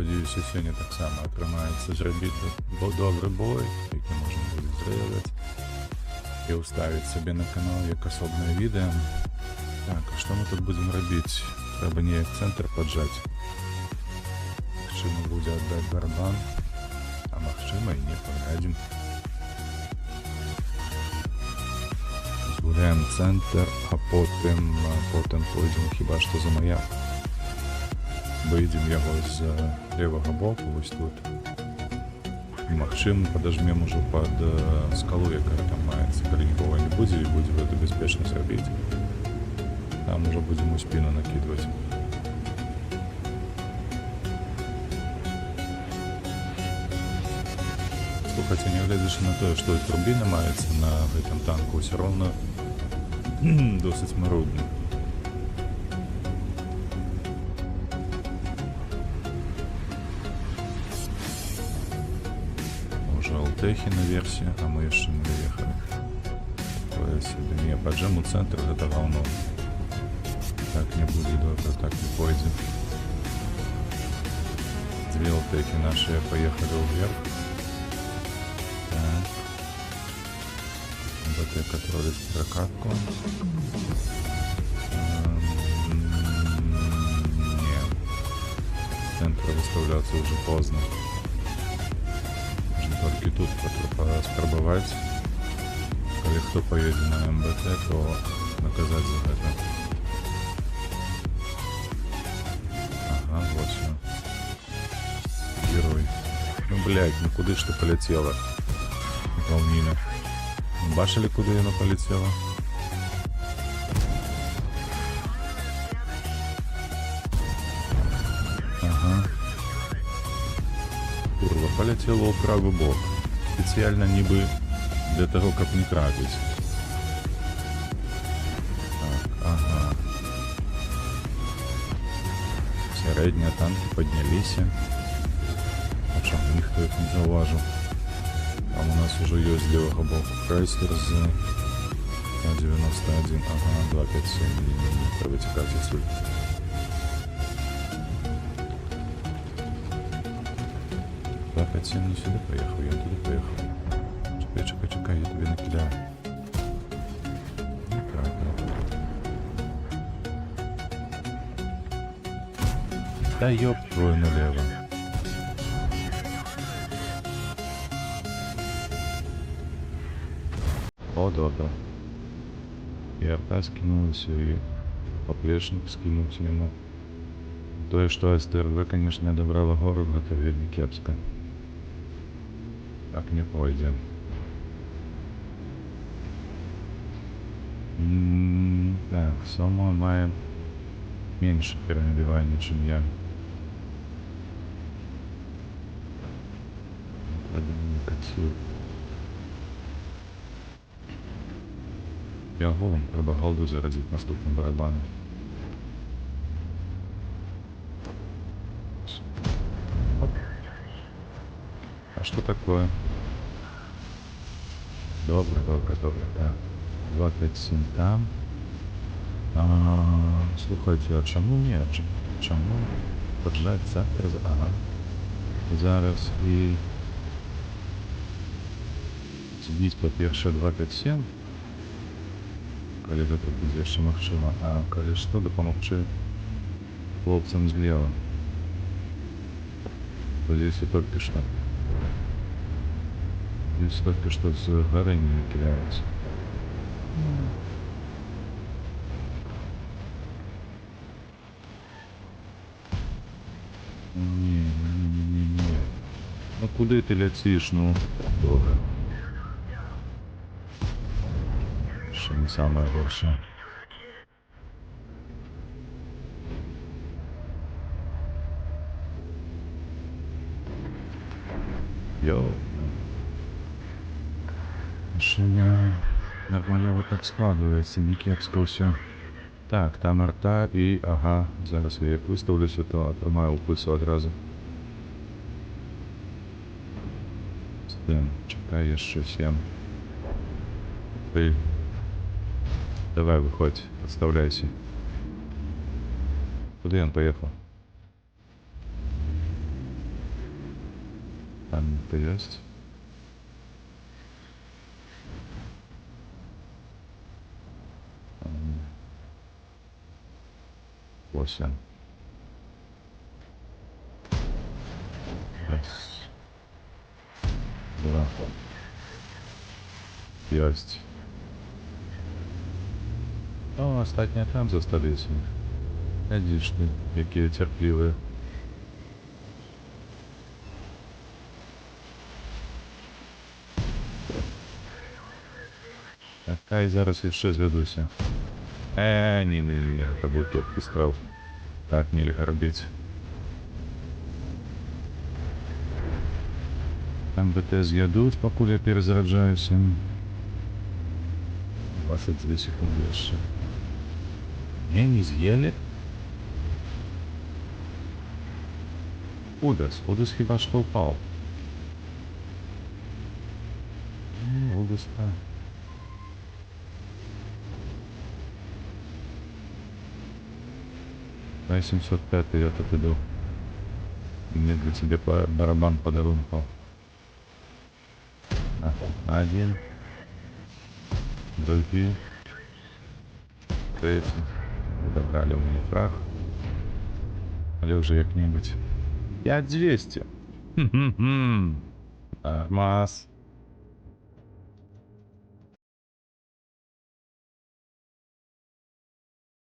Спадзяюся, сёння таксама атрымаецца зрабіць добры бой, які можна будзе зрэагаць і ўставіць сабе на канал як асобнае відэа. Так, а што мы тут будзем рабіць? Трэба неяк цэнтр паджаць. Магчыма будзе аддаць барабан, а магчыма і не паглядзім. Згуляем цэнтр, а потым пойдзем хіба што за маяк. Выйдзем яго з левага боку, вось тут. І магчыма падажмем ужо пад скалу, якая там маецца, калі нікога не будзе, і будзе гэта бяспечна зрабіць. Там ужо будзем у спіну накідваць. Слухайце, нягледзячы на тое, што і турбіна маецца на гэтым танку, ўсё роўна досыць марудна. Уже алтэхі наверсе, а мы яшчэ не даехалі. Такое сюды не паджэм у цэнтр, гэта гаўно. Так не будзе добра, так не пойдзе. Дзве алтэхі нашыя паехалі ўверх. Так. БТ контролить прокатку. Не. Центр выставляться уже поздно. Можно только тут спробовать. Коли кто поедет на МБТ, то наказать за это. Ага, вот все. Герой. Ну, блядь, ну куда ж ты полетела? Волнина. Бачили, куди вона полетіла? Ага. Курва, полетіла у правий бок. Спеціально ніби для того, каб не трапить. Так, ага. Середні танки піднялися. А чому ніхто їх не зауважив? Там у нас уже есть с левого боку Крайслер с 91, ага, 257 мм вытекать отсюда. Не сюда поехал, я туда поехал. Чекай, я тебе накидаю. Неправильно. Да ёб твою налево. О, да. И арта скинулась, и поплечник скинуть ему. То, что СТРВ, конечно, не добрала гору, это вельми кепско. Так не пойдем. Так, Сома має меньше перенабивания, чем я. Отсюда. Я голым треба голду заразить наступным барабаном. Оп. А что такое? Добро, так. 257 там. Слухайте, а чому ні? Чому? Поджать центр? Ага. Зараз і збіць по-перше 257. Коли гэта будзе яшчэ магчыма, а калі што, дапамагчы хлопцам злева. Здесь только что с горы не кидается. Не. Ну куда ты летишь, ну? Добре. Ще не самое горше. Йоу. Машина нормально вот так складывается, не кепско все. Так, там арта и ага, зараз я як виставлюся, то отримаю впису одразу. Чекай ще 7. Ты. Давай, выходь, подставляйся. Куда он поехал? Там это есть. Ам, 8. Раз, два. Есть. О, остатнє там зосталися. Глядиш ти, які терпіли. Хай зараз іще зведуся. Ні, це був топкий справ. Так нельзя робити. Там БТ з'їдуть, поки я перезаряджаюся. 22 секунды еще. Не съели. Удас хіба що упав. Удас, так. На 705 я тут иду. Мне для тебя барабан подарунков. Один. Другий. Третий. Добрали у меня прах. Але уже як-нибудь. 5200. Нормас.